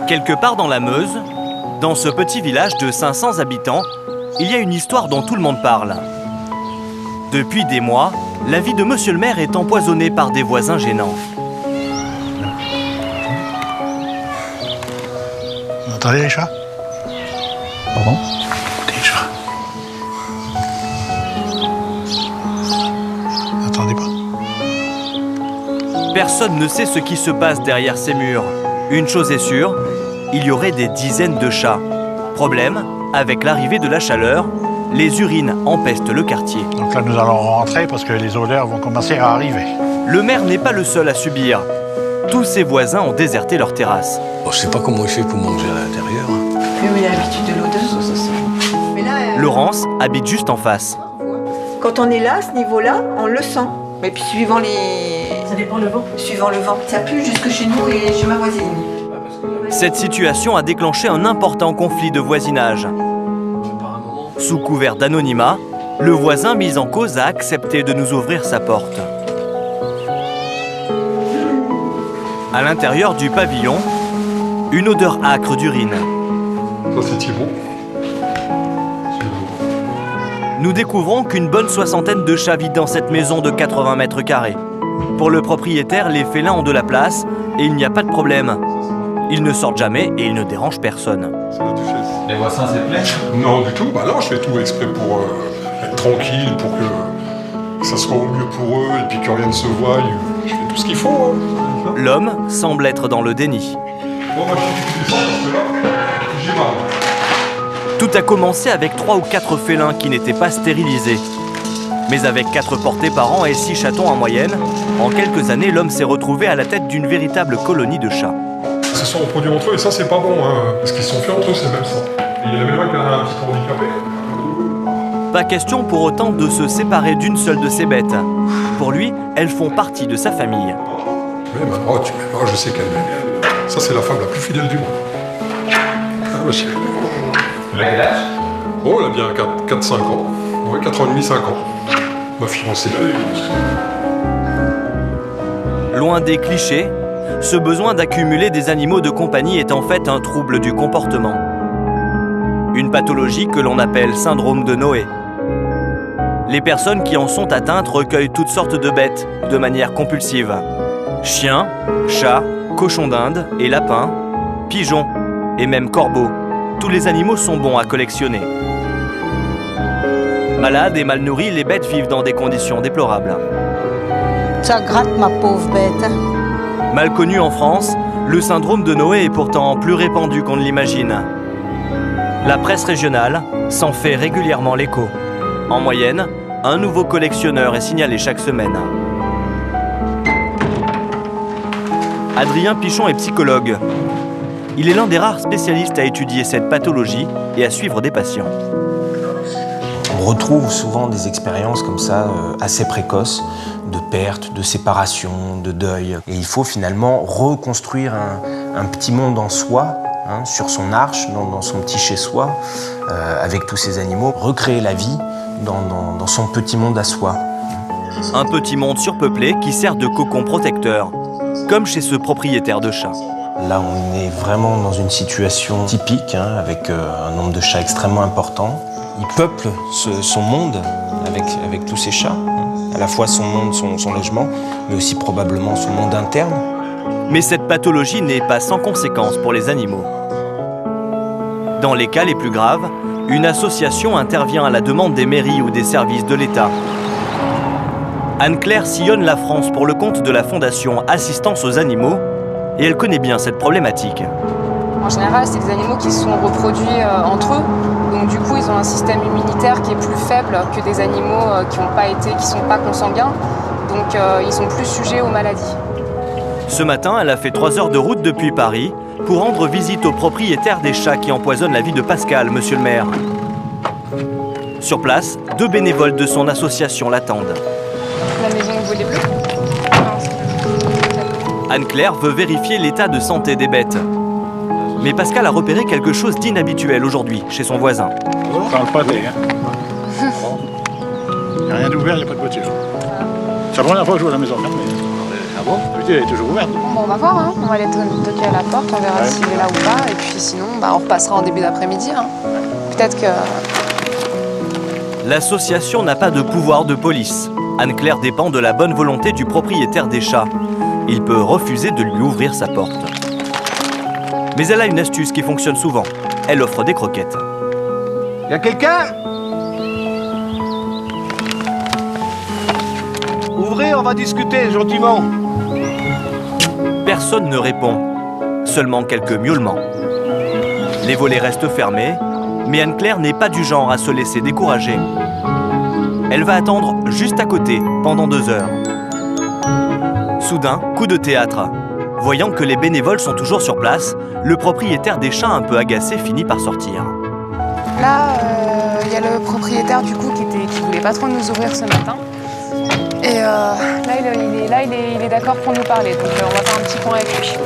Quelque part dans la Meuse, dans ce petit village de 500 habitants, il y a une histoire dont tout le monde parle. Depuis des mois, la vie de Monsieur le maire est empoisonnée par des voisins gênants. Vous entendez les chats? Pardon? Écoutez les chats. Vous n'entendez pas? Personne ne sait ce qui se passe derrière ces murs. Une chose est sûre, il y aurait des dizaines de chats. Problème, avec l'arrivée de la chaleur, les urines empestent le quartier. Donc là, nous allons rentrer parce que les odeurs vont commencer à arriver. Le maire n'est pas le seul à subir. Tous ses voisins ont déserté leur terrasse. Je sais pas comment il fait pour manger à l'intérieur. Oui, il a l'habitude de l'odeur, ça sent. Mais là, Laurence habite juste en face. quand on est là, à ce niveau-là, on le sent. Mais puis suivant les... Ça dépend le vent. Suivant le vent. Ça pue jusque chez nous et chez ma voisine. Cette situation a déclenché un important conflit de voisinage. Sous couvert d'anonymat, le voisin mis en cause a accepté de nous ouvrir sa porte. À l'intérieur du pavillon, une odeur âcre d'urine. Ça c'est Thibaut. Nous découvrons qu'une bonne soixantaine de chats vivent dans cette maison de 80 mètres carrés. Pour le propriétaire, les félins ont de la place et il n'y a pas de problème. Ils ne sortent jamais et ils ne dérangent personne. C'est la duchesse. Les voisins se plaignent? Non du tout, bah là je fais tout exprès pour être tranquille, pour que ça soit au mieux pour eux et puis que rien ne se voie. Je fais tout ce qu'il faut. Hein. L'homme semble être dans le déni. Bon bah je descends parce que là, j'ai mal. Tout a commencé avec 3 ou 4 félins qui n'étaient pas stérilisés. Mais avec 4 portées par an et 6 chatons en moyenne, en quelques années, l'homme s'est retrouvé à la tête d'une véritable colonie de chats. Ils se sont reproduits entre eux et ça c'est pas bon, hein, parce qu'ils se sont fait entre eux c'est même ça. Et il y a même qui a un petit peu handicapé. Pas question pour autant de se séparer d'une seule de ces bêtes. Pour lui, elles font partie de sa famille. Mais bah, oh, je sais qu'elle m'aime. Ça c'est la femme la plus fidèle du monde. Ah, bah, Elle a quel âge? oh elle a bien 4-5 ans. Ouais, 4 ans et demi, 5 ans. Ma fiancée. Loin des clichés, ce besoin d'accumuler des animaux de compagnie est en fait un trouble du comportement. Une pathologie que l'on appelle syndrome de Noé. Les personnes qui en sont atteintes recueillent toutes sortes de bêtes de manière compulsive. Chiens, chats, cochons d'Inde et lapins, pigeons et même corbeaux. Tous les animaux sont bons à collectionner. Malades et mal nourris, les bêtes vivent dans des conditions déplorables. Ça gratte ma pauvre bête. Mal connu en France, le syndrome de Noé est pourtant plus répandu qu'on ne l'imagine. La presse régionale s'en fait régulièrement l'écho. En moyenne, un nouveau collectionneur est signalé chaque semaine. Adrien Pichon est psychologue. Il est l'un des rares spécialistes à étudier cette pathologie et à suivre des patients. On retrouve souvent des expériences comme ça, assez précoces, de perte, de séparation, de deuil. Et il faut finalement reconstruire un petit monde en soi, hein, sur son arche, dans son petit chez-soi, avec tous ces animaux, recréer la vie dans son petit monde à soi. Un petit monde surpeuplé qui sert de cocon protecteur, comme chez ce propriétaire de chats. Là, on est vraiment dans une situation typique, hein, avec un nombre de chats extrêmement important. Il peuple son monde avec tous ces chats, hein. À la fois son monde, son logement, mais aussi probablement son monde interne. Mais cette pathologie n'est pas sans conséquences pour les animaux. Dans les cas les plus graves, une association intervient à la demande des mairies ou des services de l'État. Anne-Claire sillonne la France pour le compte de la Fondation Assistance aux animaux et elle connaît bien cette problématique. En général, c'est des animaux qui se sont reproduits entre eux. Donc du coup, ils ont un système immunitaire qui est plus faible que des animaux qui ne sont pas consanguins. Donc ils sont plus sujets aux maladies. Ce matin, elle a fait 3 heures de route depuis Paris pour rendre visite au propriétaire des chats qui empoisonnent la vie de Pascal, monsieur le maire. Sur place, 2 bénévoles de son association l'attendent. La maison au bout des bleus. Anne-Claire veut vérifier l'état de santé des bêtes. Mais Pascal a repéré quelque chose d'inhabituel aujourd'hui chez son voisin. Dans le pâté, hein. Il n'y a rien d'ouvert, il n'y a pas de voiture. C'est la première fois que je vois la maison fermée. Ah bon? Putain, elle est toujours ouverte. Bon, on va voir, hein. On va aller toquer à la porte, on verra s'il est là ou pas. Et puis sinon, on repassera en début d'après-midi. Hein. Peut-être que... L'association n'a pas de pouvoir de police. Anne-Claire dépend de la bonne volonté du propriétaire des chats. Il peut refuser de lui ouvrir sa porte. Mais elle a une astuce qui fonctionne souvent. Elle offre des croquettes. Y a quelqu'un? Ouvrez, on va discuter gentiment. Personne ne répond. Seulement quelques miaulements. Les volets restent fermés, mais Anne-Claire n'est pas du genre à se laisser décourager. Elle va attendre juste à côté pendant 2 heures. Soudain, coup de théâtre. Voyant que les bénévoles sont toujours sur place, le propriétaire des chats un peu agacé finit par sortir. Là, il y a le propriétaire du coup qui voulait pas trop nous ouvrir ce matin. Et là, il est d'accord pour nous parler, donc on va faire un petit point avec lui.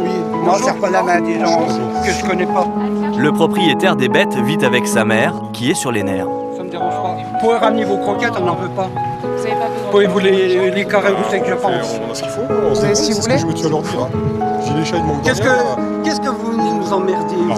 Oui, non, serre pas la main des gens que je connais pas. Le propriétaire des bêtes vit avec sa mère, qui est sur les nerfs. Ça me dérange pas. Vous pouvez ramener vos croquettes, on n'en veut pas. Vous avez pas besoin. Pouvez-vous les carrer où c'est que je pense? On a ce qu'il faut, on se débrouille, si vous c'est ce voulez. que je veux te leur dire. Hein. J'ai les chats, ils manquent de rien. Qu'est-ce que vous venez nous emmerder? Bah,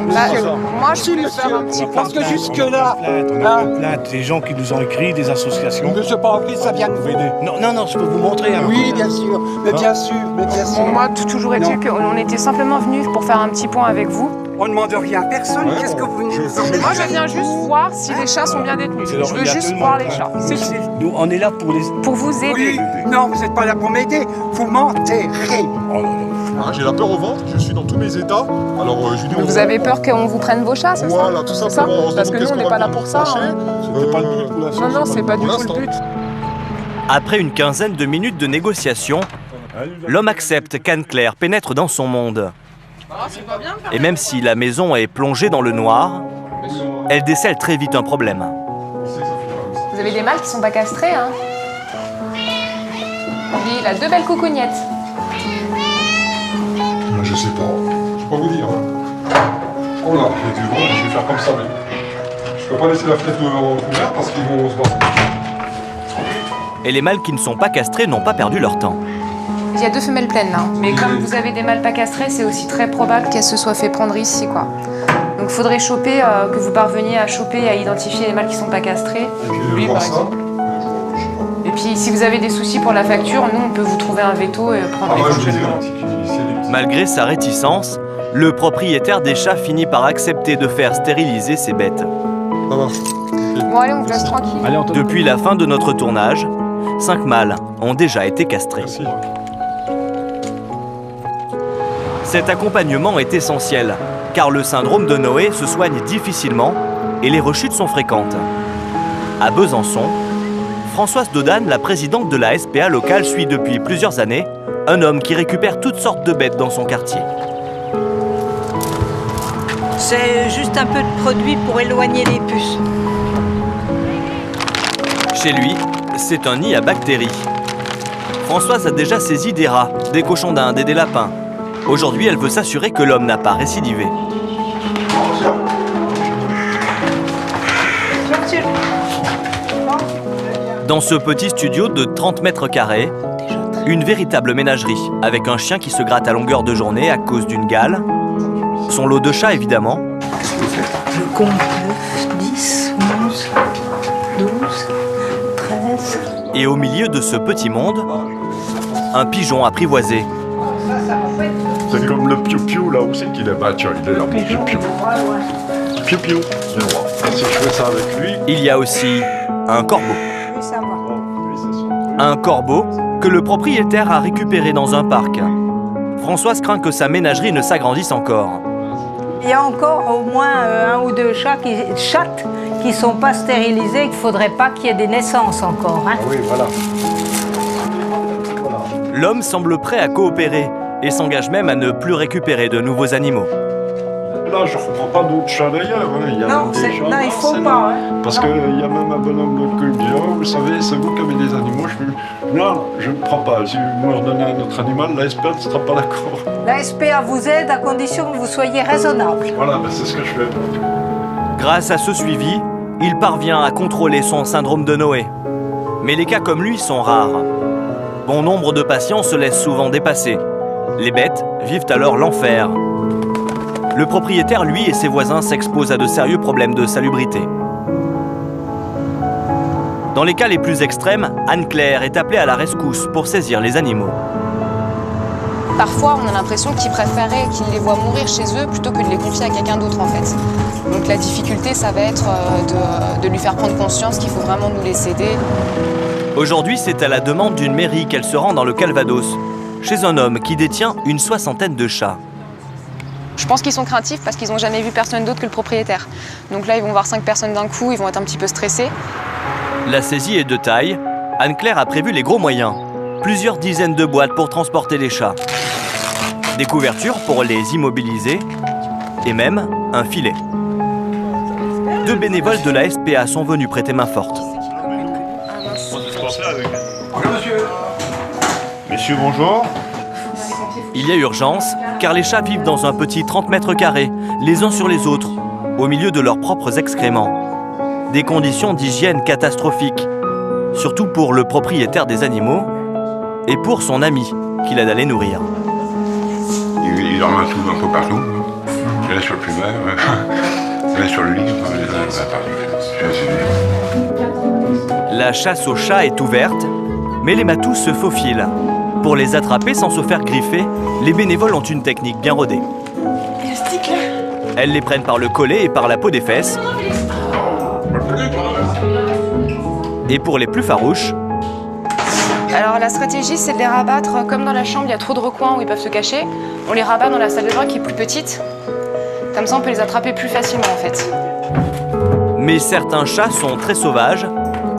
moi, je peux faire un petit point. Parce que jusque-là, On a une plainte, des gens qui nous ont écrit, des associations. mais c'est pas vrai, ça vient de vous. Non, je peux vous montrer. Hein. Oui, bien sûr, mais bien sûr, Bon, moi, toujours est-il qu'on était simplement venus pour faire un petit point avec vous. On ne demande rien à personne, Ouais, qu'est-ce que vous venez nous Moi, emmerder? je viens juste voir si les chats sont bien détenus. Je veux juste voir les chats. C'est tout. Nous, on est là pour les... Pour vous aider. Oui, non, vous n'êtes pas là pour m'aider, vous m'enterrez. Ah, j'ai la peur au ventre, je suis dans tous mes états. Alors, je lui dis, Vous avez peur qu'on vous prenne vos chats, c'est ça? Voilà, tout C'est simplement. On se Parce demande que nous, qu'est-ce on n'est qu'on pas va là pour ça. faire hein. C'était pas le but pour l'instant. Non, c'est pas du tout l'instant. le but. Après une quinzaine de minutes de négociation, l'homme accepte qu'Anne-Claire pénètre dans son monde. Et même si la maison est plongée dans le noir, elle décèle très vite un problème. Vous avez des mâles qui sont pas castrés, hein? Lui, il a 2 belles coucougnettes. Moi, je sais pas. Je peux pas vous dire. Hein. Oh là, je vais faire comme ça. Mais... Je peux pas laisser la fenêtre ouverte parce qu'ils vont se battre. Et les mâles qui ne sont pas castrés n'ont pas perdu leur temps. Il y a 2 femelles pleines là. Mais comme vous avez des mâles pas castrés, c'est aussi très probable qu'elles se soient fait prendre ici, quoi. Donc il faudrait choper, que vous parveniez à choper et à identifier les mâles qui sont pas castrés. Lui, par exemple. Et puis si vous avez des soucis pour la facture, nous on peut vous trouver un veto et prendre les éventuellement. Malgré sa réticence, le propriétaire des chats finit par accepter de faire stériliser ses bêtes. Ça marche. Bon allez, on vous laisse tranquille. Depuis la fin de notre tournage, 5 mâles ont déjà été castrés. Merci. Cet accompagnement est essentiel, car le syndrome de Noé se soigne difficilement et les rechutes sont fréquentes. À Besançon, Françoise Dodane, la présidente de la SPA locale, suit depuis plusieurs années un homme qui récupère toutes sortes de bêtes dans son quartier. C'est juste un peu de produit pour éloigner les puces. Chez lui, c'est un nid à bactéries. Françoise a déjà saisi des rats, des cochons d'Inde et des lapins. Aujourd'hui, elle veut s'assurer que l'homme n'a pas récidivé. Dans ce petit studio de 30 mètres carrés, une véritable ménagerie, avec un chien qui se gratte à longueur de journée à cause d'une gale, son lot de chats évidemment, Je compte 9, 10, 11, 12, 13... et au milieu de ce petit monde, un pigeon apprivoisé. C'est comme le piou-piou là aussi qu'il est. Bah tiens, il est là, mon piou-piou. Piou-piou, le roi. Si je fais ça avec lui. Il y a aussi un corbeau. Oui, ça va. Un corbeau que le propriétaire a récupéré dans un parc. Françoise craint que sa ménagerie ne s'agrandisse encore. Il y a encore au moins 1 ou 2 chattes qui ne sont pas stérilisées, qu'il ne faudrait pas qu'il y ait des naissances encore. Hein. Ah oui, voilà. L'homme semble prêt à coopérer et s'engage même à ne plus récupérer de nouveaux animaux. Là, je ne reprends pas d'autres chats d'ailleurs. Hein. Il y a Non, même des chats non, il là, faut c'est pas. là. Hein. Parce qu'il y a même un bonhomme de qui me dit oh, vous savez, c'est vous qui avez des animaux. Non, je ne prends pas. Si vous me redonnez un autre animal, la SPA ne sera pas d'accord. La SPA vous aide à condition que vous soyez raisonnable. Voilà, ben, c'est ce que je fais. Grâce à ce suivi, il parvient à contrôler son syndrome de Noé. Mais les cas comme lui sont rares. Bon nombre de patients se laissent souvent dépasser. Les bêtes vivent alors l'enfer. Le propriétaire, lui, et ses voisins s'exposent à de sérieux problèmes de salubrité. Dans les cas les plus extrêmes, Anne-Claire est appelée à la rescousse pour saisir les animaux. Parfois, on a l'impression qu'ils préféraient qu'ils les voient mourir chez eux plutôt que de les confier à quelqu'un d'autre en fait. Donc la difficulté, ça va être de lui faire prendre conscience qu'il faut vraiment nous les aider. Aujourd'hui, c'est à la demande d'une mairie qu'elle se rend dans le Calvados, chez un homme qui détient une 60aine de chats. Je pense qu'ils sont craintifs parce qu'ils n'ont jamais vu personne d'autre que le propriétaire. Donc là, ils vont voir 5 personnes d'un coup, ils vont être un petit peu stressés. La saisie est de taille. Anne-Claire a prévu les gros moyens. Plusieurs dizaines de boîtes pour transporter les chats. Des couvertures pour les immobiliser. Et même un filet. 2 bénévoles de la SPA sont venus prêter main forte. Messieurs, bonjour. Il y a urgence, car les chats vivent dans un petit 30 mètres carrés, les uns sur les autres, au milieu de leurs propres excréments. Des conditions d'hygiène catastrophiques, surtout pour le propriétaire des animaux et pour son ami qui l'aide à les nourrir. Ils dorment un peu partout. Il y en a sur le plumard, il y en a sur le lit, La chasse aux chats est ouverte, mais les matous se faufilent. Pour les attraper sans se faire griffer, les bénévoles ont une technique bien rodée. Elles les prennent par le collet et par la peau des fesses. Et pour les plus farouches, Alors la stratégie, c'est de les rabattre comme dans la chambre, il y a trop de recoins où ils peuvent se cacher. On les rabat dans la salle de bain qui est plus petite. Comme ça, on peut les attraper plus facilement en fait. mais certains chats sont très sauvages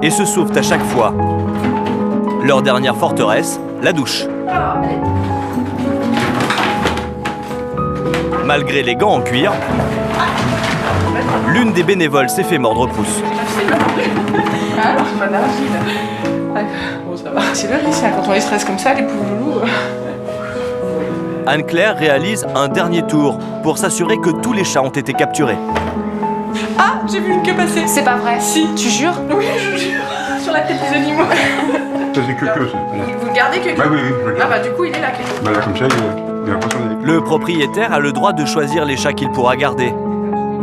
et se sauvent à chaque fois. Leur dernière forteresse, la douche. Malgré les gants en cuir, l'une des bénévoles s'est fait mordre au pouce. Bon, ça va, c'est le risque, quand on les stresse comme ça, les pauvres loulous. Anne-Claire réalise un dernier tour pour s'assurer que tous les chats ont été capturés. Ah, j'ai vu une queue passer. C'est pas vrai. Si. Tu jures? Oui, je jure. Sur la tête des animaux. Ça c'est que ça. Vous gardez que Bah oui, oui, je Ah regarde. bah du coup, il est là, que Bah là comme ça, il y a l'impression d'aller. Le propriétaire a le droit de choisir les chats qu'il pourra garder.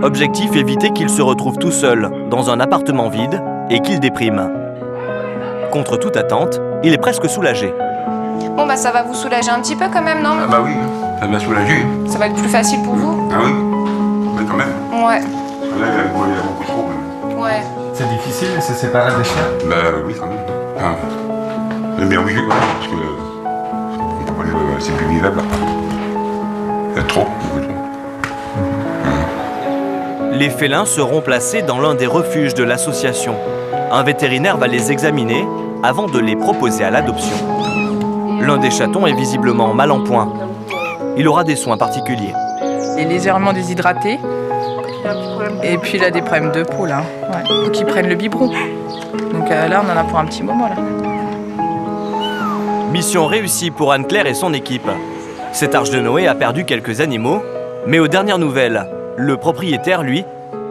Objectif, éviter qu'il se retrouve tout seul dans un appartement vide et qu'il déprime. Contre toute attente, il est presque soulagé. Bon bah ça va vous soulager un petit peu quand même, non? Ah bah oui, ça m'a soulagé. Ça va être plus facile pour vous? Ah oui, mais quand même. Ouais. Là, il y a beaucoup trop. Ouais. C'est difficile de se séparer des chiens? Bah oui, quand même. Enfin, j'aime bien bouger, quoi, parce que c'est plus vivable. Il y a trop, beaucoup trop. Les félins seront placés dans l'un des refuges de l'association. Un vétérinaire va les examiner avant de les proposer à l'adoption. L'un des chatons est visiblement mal en point. Il aura des soins particuliers. Il est légèrement déshydraté. Et puis il a des problèmes de peau là. Ouais. Faut qu'il prenne le biberon. Donc là, on en a pour un petit moment là. Mission réussie pour Anne-Claire et son équipe. Cette arche de Noé a perdu quelques animaux, mais aux dernières nouvelles, le propriétaire, lui,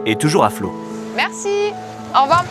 est toujours à flot. Merci. Au revoir.